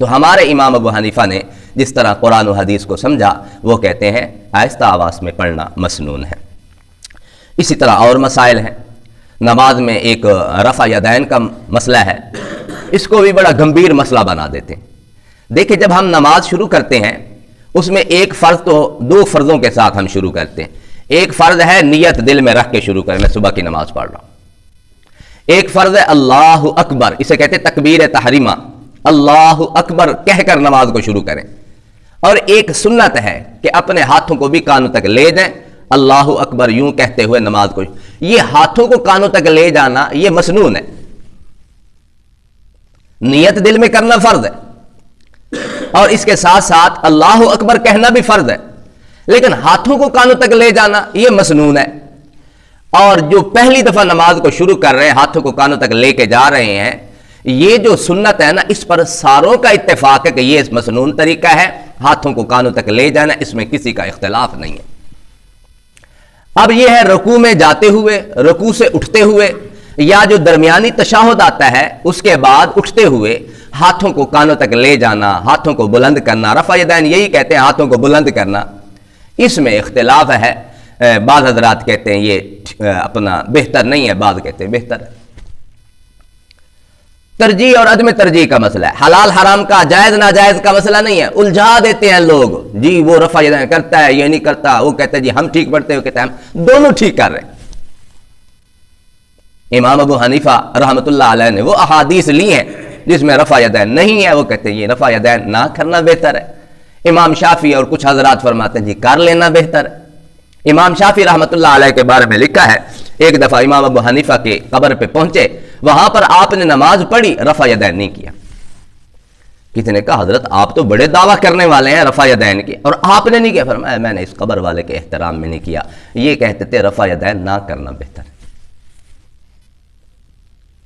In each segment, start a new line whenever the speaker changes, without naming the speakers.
تو ہمارے امام ابو حنیفہ نے جس طرح قرآن و حدیث کو سمجھا وہ کہتے ہیں آہستہ آواز میں پڑھنا مسنون ہے۔ اسی طرح اور مسائل ہیں، نماز میں ایک رفع یدین کا مسئلہ ہے، اس کو بھی بڑا گمبھیر مسئلہ بنا دیتے ہیں۔ دیکھیں جب ہم نماز شروع کرتے ہیں اس میں ایک فرض تو دو فرضوں کے ساتھ ہم شروع کرتے ہیں۔ ایک فرض ہے نیت دل میں رکھ کے شروع کریں، میں صبح کی نماز پڑھ رہا ہوں۔ ایک فرض ہے اللہ اکبر، اسے کہتے ہیں تکبیر تحریمہ، اللہ اکبر کہہ کر نماز کو شروع کریں۔ اور ایک سنت ہے کہ اپنے ہاتھوں کو بھی کانوں تک لے جائیں، اللہ اکبر یوں کہتے ہوئے نماز کو، یہ ہاتھوں کو کانوں تک لے جانا یہ مسنون ہے۔ نیت دل میں کرنا فرض ہے اور اس کے ساتھ ساتھ اللہ اکبر کہنا بھی فرض ہے، لیکن ہاتھوں کو کانوں تک لے جانا یہ مسنون ہے۔ اور جو پہلی دفعہ نماز کو شروع کر رہے ہیں ہاتھوں کو کانوں تک لے کے جا رہے ہیں، یہ جو سنت ہے نا اس پر ساروں کا اتفاق ہے کہ یہ مسنون طریقہ ہے، ہاتھوں کو کانوں تک لے جانا، اس میں کسی کا اختلاف نہیں ہے۔ اب یہ ہے رکوع میں جاتے ہوئے، رکوع سے اٹھتے ہوئے، یا جو درمیانی تشہد آتا ہے اس کے بعد اٹھتے ہوئے ہاتھوں کو کانوں تک لے جانا، ہاتھوں کو بلند کرنا، رفع یدین یہی کہتے ہیں ہاتھوں کو بلند کرنا، اس میں اختلاف ہے۔ بعض حضرات کہتے ہیں یہ اپنا بہتر نہیں ہے، بعض کہتے ہیں بہتر ہے۔ ترجیح اور عدم ترجیح کا مسئلہ ہے، حلال حرام کا، جائز ناجائز کا مسئلہ نہیں ہے۔ الجھا دیتے ہیں لوگ، جی وہ رفع یدین کرتا ہے یہ نہیں کرتا، وہ کہتے ہیں جی ہم ٹھیک پڑھتے ہیں، وہ کہتے ہیں ہم دونوں ٹھیک کر رہے ہیں۔ امام ابو حنیفہ رحمۃ اللہ علیہ نے وہ احادیث لی ہیں جس میں رفع یدین نہیں ہے، وہ کہتے ہیں یہ رفع یدین نہ کرنا بہتر ہے۔ امام شافعی اور کچھ حضرات فرماتے ہیں جی کر لینا بہتر ہے۔ امام شافعی رحمۃ اللہ علیہ کے بارے میں لکھا ہے، ایک دفعہ امام ابو حنیفہ کے قبر پہ پہنچے، وہاں پر آپ نے نماز پڑھی، رفع یدین نہیں کیا۔ کسی نے کہا حضرت آپ تو بڑے دعویٰ کرنے والے ہیں رفع یدین کی، اور آپ نے نہیں کیا؟ فرمایا میں نے اس قبر والے کے احترام میں نہیں کیا، یہ کہتے تھے رفع یدین نہ کرنا بہتر ہے۔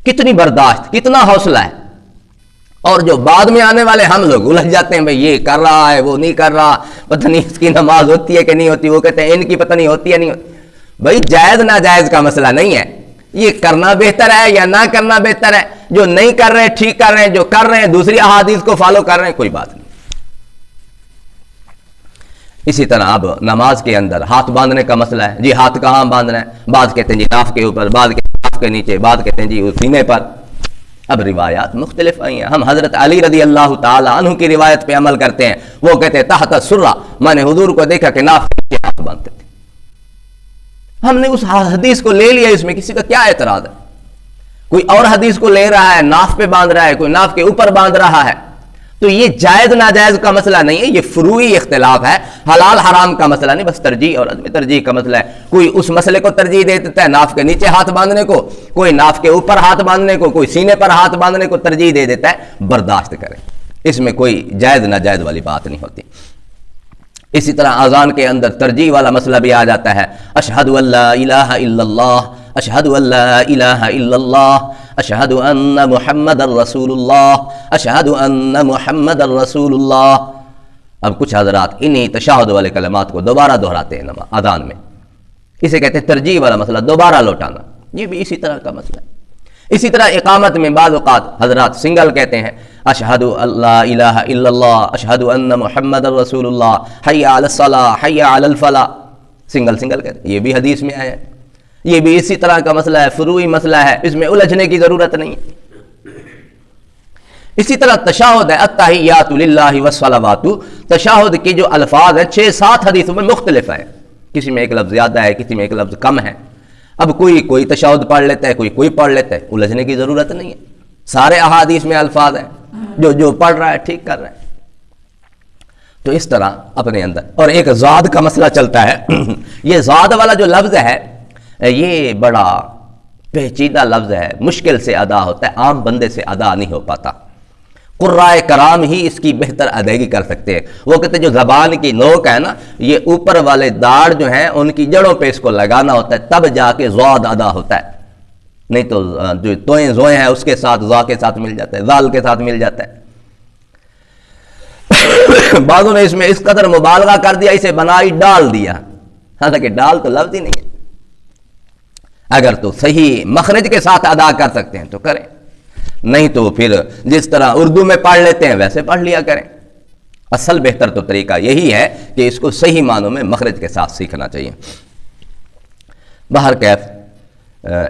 کتنی برداشت، کتنا حوصلہ ہے۔ اور جو بعد میں آنے والے ہم لوگ الجھ جاتے ہیں، بھئی یہ کر رہا ہے وہ نہیں کر رہا، پتہ نہیں اس کی نماز ہوتی ہے کہ نہیں ہوتی، وہ کہتے ہیں ان کی پتہ نہیں ہوتی ہے نہیں ہوتی۔ بھئی جائز ناجائز کا مسئلہ نہیں ہے، یہ کرنا بہتر ہے یا نہ کرنا بہتر ہے۔ جو نہیں کر رہے ٹھیک کر رہے ہیں، جو کر رہے ہیں دوسری احادیث کو فالو کر رہے ہیں، کوئی بات نہیں۔ اسی طرح اب نماز کے اندر ہاتھ باندھنے کا مسئلہ ہے، جی ہاتھ کہاں باندھنا ہے؟ بعض کہتے ہیں جی ناف کے اوپر، بعض کہتے ہیں ناف کے نیچے، بعض کہتے ہیں جی سینے پر۔ اب روایات مختلف آئی ہیں، ہم حضرت علی رضی اللہ تعالی عنہ کی روایت پہ عمل کرتے ہیں، وہ کہتے ہیں تحت السرہ، میں نے حضور کو دیکھا کہ ناف کے نیچے ہاتھ باندھتے تھے۔ ہم نے اس حدیث کو لے لیا، اس میں کسی کا کیا اعتراض ہے؟ کوئی اور حدیث کو لے رہا ہے، ناف پہ باندھ رہا ہے، کوئی ناف کے اوپر باندھ رہا ہے، تو یہ جائز ناجائز کا مسئلہ نہیں ہے، یہ فروعی اختلاف ہے، حلال حرام کا مسئلہ نہیں، بس ترجیح اور عدم ترجیح کا مسئلہ ہے۔ کوئی اس مسئلے کو ترجیح دے دیتا ہے ناف کے نیچے ہاتھ باندھنے کو، کوئی ناف کے اوپر ہاتھ باندھنے کو، کوئی سینے پر ہاتھ باندھنے کو ترجیح دے دیتا ہے، برداشت کریں، اس میں کوئی جائز ناجائز والی بات نہیں ہوتی۔ اسی طرح اذان کے اندر ترجیح والا مسئلہ بھی آ جاتا ہے، اشہد ان لا الہ الا اللہ، اشہد ان لا الہ الا اللہ، اشہد ان محمد الرسول اللہ، اشہد ان محمد الرسول اللہ۔ اب کچھ حضرات انہی تشہد والے کلمات کو دوبارہ دہراتے ہیں اذان میں، اسے کہتے ہیں ترجیح والا مسئلہ، دوبارہ لوٹانا، یہ بھی اسی طرح کا مسئلہ ہے۔ اسی طرح اقامت میں بعض اوقات حضرات سنگل کہتے ہیں، اشہد اللہ الہ الا اللہ، اشہد ان محمد الرسول اللہ، حی علی الصلاۃ، حی علی الفلاح، سنگل سنگل کہتے ہیں، یہ بھی حدیث میں آیا ہے۔ یہ بھی اسی طرح کا مسئلہ ہے، فروعی مسئلہ ہے، اس میں الجھنے کی ضرورت نہیں ہے۔ اسی طرح تشہد ہے، التحیات للہ والصلوات، تشہد کے جو الفاظ ہیں 6-7 حدیثوں میں مختلف ہیں، کسی میں ایک لفظ زیادہ ہے، کسی میں ایک لفظ کم ہے۔ اب کوئی تشہد پڑھ لیتا ہے، کوئی پڑھ لیتا ہے، الجھنے کی ضرورت نہیں ہے، سارے احادیث میں الفاظ ہیں، جو پڑھ رہا ہے ٹھیک کر رہا ہے۔ تو اس طرح اپنے اندر، اور ایک زاد کا مسئلہ چلتا ہے، یہ زاد والا جو لفظ ہے یہ بڑا پیچیدہ لفظ ہے، مشکل سے ادا ہوتا ہے، عام بندے سے ادا نہیں ہو پاتا، قرائے کرام ہی اس کی بہتر ادائیگی کر سکتے ہیں۔ وہ کہتے ہیں جو زبان کی نوک ہے نا، یہ اوپر والے داڑھ جو ہیں ان کی جڑوں پہ اس کو لگانا ہوتا ہے، تب جا کے زاد ادا ہوتا ہے، نہیں تو جو توئیں زوئیں ہیں اس کے ساتھ زا کے ساتھ مل جاتا ہے، زال کے ساتھ مل جاتا ہے۔ بعضوں نے اس میں اس قدر مبالغہ کر دیا، اسے بنائی ڈال دیا، حالانکہ ڈال تو لفظ ہی نہیں ہے۔ اگر تو صحیح مخرج کے ساتھ ادا کر سکتے ہیں تو کریں، نہیں تو پھر جس طرح اردو میں پڑھ لیتے ہیں ویسے پڑھ لیا کریں۔ اصل بہتر تو طریقہ یہی ہے کہ اس کو صحیح معنوں میں مخرج کے ساتھ سیکھنا چاہیے۔ بہرکیف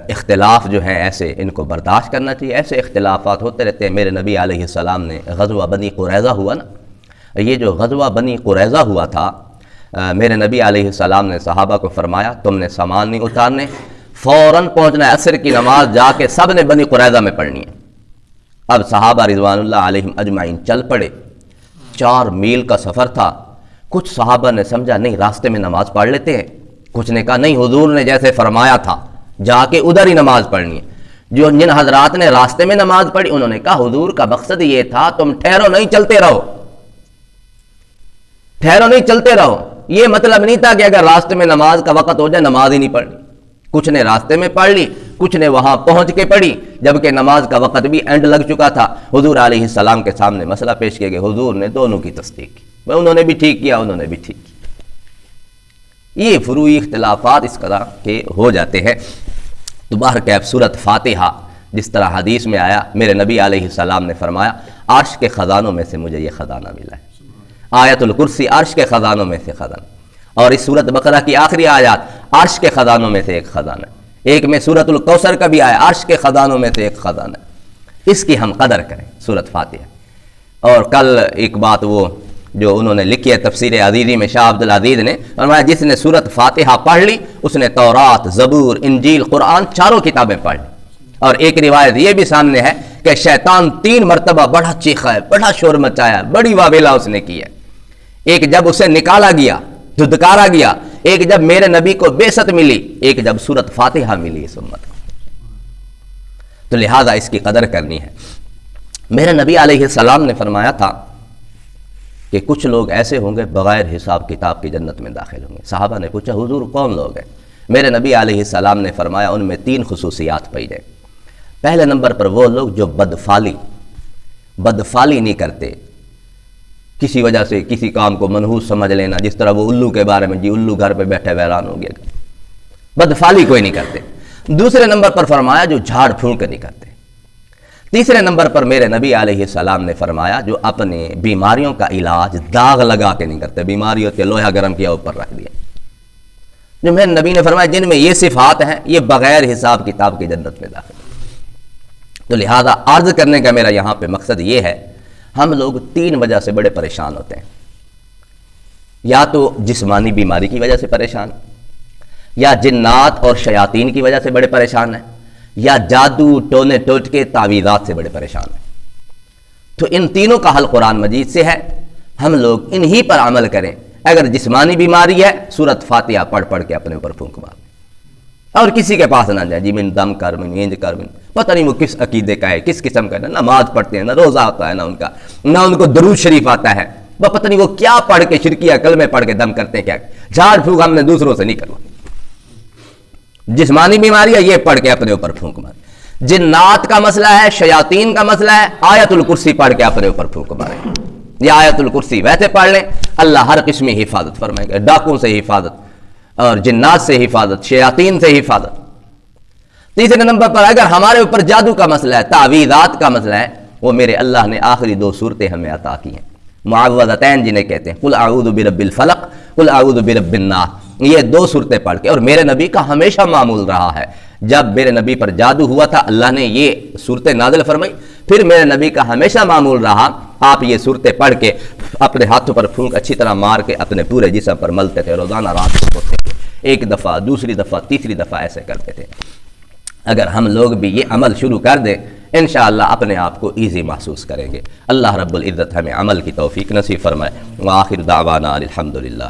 اختلاف جو ہیں ایسے ان کو برداشت کرنا چاہیے، ایسے اختلافات ہوتے رہتے ہیں۔ میرے نبی علیہ السلام نے غزوہ بنی قریظہ ہوا نا، یہ جو غزوہ بنی قریظہ ہوا تھا، میرے نبی علیہ السلام نے صحابہ کو فرمایا تم نے سامان نہیں اتارنے، فوراً پہنچنا ہے، عصر کی نماز جا کے سب نے بنی قریظہ میں پڑھنی ہے۔ اب صحابہ رضوان اللہ علیہم اجمعین چل پڑے، 4 میل کا سفر تھا۔ کچھ صحابہ نے سمجھا نہیں راستے میں نماز پڑھ لیتے ہیں، کچھ نے کہا نہیں حضور نے جیسے فرمایا تھا جا کے ادھر ہی نماز پڑھنی ہے۔ جن حضرات نے راستے میں نماز پڑھی انہوں نے کہا حضور کا مقصد یہ تھا تم ٹھہرو نہیں چلتے رہو، ٹھہرو نہیں چلتے رہو، یہ مطلب نہیں تھا کہ اگر راستے میں نماز کا وقت ہو جائے نماز ہی نہیں پڑھنی۔ کچھ نے راستے میں پڑھ لی، کچھ نے وہاں پہنچ کے پڑھی، جبکہ نماز کا وقت بھی اینڈ لگ چکا تھا۔ حضور علیہ السلام کے سامنے مسئلہ پیش کیا گیا، حضور نے دونوں کی تصدیق کی، انہوں نے بھی ٹھیک کیا انہوں نے بھی ٹھیک کیا۔ یہ فروعی اختلافات اس طرح کے ہو جاتے ہیں۔ تو بہرکیف سورۃ فاتحہ جس طرح حدیث میں آیا، میرے نبی علیہ السلام نے فرمایا عرش کے خزانوں میں سے مجھے یہ خزانہ ملا ہے، آیت الکرسی عرش کے خزانوں میں سے خزانہ، اور اس سورۃ بقرہ کی آخری آیات عرش کے خزانوں میں سے ایک خزانہ ہے، ایک میں سورۃ الکوثر کا بھی آیا عرش کے خزانوں میں سے ایک خزانہ ہے۔ اس کی ہم قدر کریں سورۃ فاتحہ۔ اور کل ایک بات وہ جو انہوں نے لکھی ہے تفسیر عزیزی میں شاہ عبد العزیز نے فرمایا جس نے سورۃ فاتحہ پڑھ لی اس نے تورات، زبور، انجیل، قرآن چاروں کتابیں پڑھ لی۔ اور ایک روایت یہ بھی سامنے ہے کہ شیطان 3 مرتبہ بڑا چیخا ہے، بڑا شور مچایا، بڑی واویلا اس نے کی ہے۔ ایک جب اسے نکالا گیا، دھتکارا گیا، ایک جب میرے نبی کو بعثت ملی، ایک جب سورۃ فاتحہ ملی اس امت کو۔ تو لہذا اس کی قدر کرنی ہے۔ میرے نبی علیہ السلام نے فرمایا تھا کہ کچھ لوگ ایسے ہوں گے بغیر حساب کتاب کی جنت میں داخل ہوں گے۔ صحابہ نے پوچھا حضور کون لوگ ہیں؟ میرے نبی علیہ السلام نے فرمایا ان میں 3 خصوصیات پائی جائیں۔ پہلے نمبر پر وہ لوگ جو بدفعلی نہیں کرتے، کسی وجہ سے کسی کام کو منحوس سمجھ لینا، جس طرح وہ الو کے بارے میں جی الو گھر پہ بیٹھے ویران ہو گیا، بدفعلی کوئی نہیں کرتے۔ دوسرے نمبر پر فرمایا جو جھاڑ پھونک نہیں کرتے۔ تیسرے نمبر پر میرے نبی علیہ السلام نے فرمایا جو اپنے بیماریوں کا علاج داغ لگا کے نہیں کرتے، بیماری ہوتی ہے لوہا گرم کیا اوپر رکھ دیا۔ جو میرے نبی نے فرمایا جن میں یہ صفات ہیں یہ بغیر حساب کتاب کی جنت میں داخل ہیں۔ تو لہذا عرض کرنے کا میرا یہاں پہ مقصد یہ ہے ہم لوگ 3 وجہ سے بڑے پریشان ہوتے ہیں، یا تو جسمانی بیماری کی وجہ سے پریشان، یا جنات اور شیاطین کی وجہ سے بڑے پریشان ہیں، یا جادو ٹونے ٹوٹکے تعویذات سے بڑے پریشان ہیں۔ تو ان تینوں کا حل قرآن مجید سے ہے، ہم لوگ انہی پر عمل کریں۔ اگر جسمانی بیماری ہے سورۃ فاتحہ پڑھ کے اپنے اوپر پھونک مار، اور کسی کے پاس نہ جائے جی من دم کر من اینج کر من، پتہ نہیں وہ کس عقیدے کا ہے کس قسم کا ہے، نماز پڑھتے ہیں نہ روزہ ہوتا ہے نہ ان کا، نہ ان کو درود شریف آتا ہے، وہ پتہ نہیں وہ کیا پڑھ کے شرکیہ کلمے پڑھ کے دم کرتے ہیں، کیا جھاڑ پھونک ہم نے دوسروں سے نہیں کروا۔ جسمانی بیماری ہے یہ پڑھ کے اپنے اوپر پھونک مار، جنات کا مسئلہ ہے، شیاطین کا مسئلہ ہے، آیت الکرسی پڑھ کے اپنے اوپر پھونک مارے۔ یہ آیت الکرسی ویسے پڑھ لیں اللہ ہر قسم کی حفاظت فرمائے گا، ڈاکوں سے حفاظت اور جنات سے حفاظت، شیاطین سے حفاظت۔ تیسرے نمبر پر اگر ہمارے اوپر جادو کا مسئلہ ہے، تعویذات کا مسئلہ ہے، وہ میرے اللہ نے آخری 2 صورتیں ہمیں عطا کی ہیں، معوذتین جنہیں کہتے ہیں، قل اعوذ برب الفلق قل اعوذ برب الناس، یہ 2 صورتیں پڑھ کے۔ اور میرے نبی کا ہمیشہ معمول رہا ہے جب میرے نبی پر جادو ہوا تھا اللہ نے یہ صورتیں نازل فرمائی، پھر میرے نبی کا ہمیشہ معمول رہا آپ یہ صورتیں پڑھ کے اپنے ہاتھوں پر پھونک اچھی طرح مار کے اپنے پورے جسم پر ملتے تھے، روزانہ رات کو ہوتے تھے، 1 دفعہ دوسری دفعہ تیسری دفعہ ایسے کرتے تھے۔ اگر ہم لوگ بھی یہ عمل شروع کر دیں انشاءاللہ اپنے آپ کو ایزی محسوس کریں گے۔ اللہ رب العزت ہمیں عمل کی توفیق نصیب فرمائے۔ وآخر دعوانا الحمدللہ۔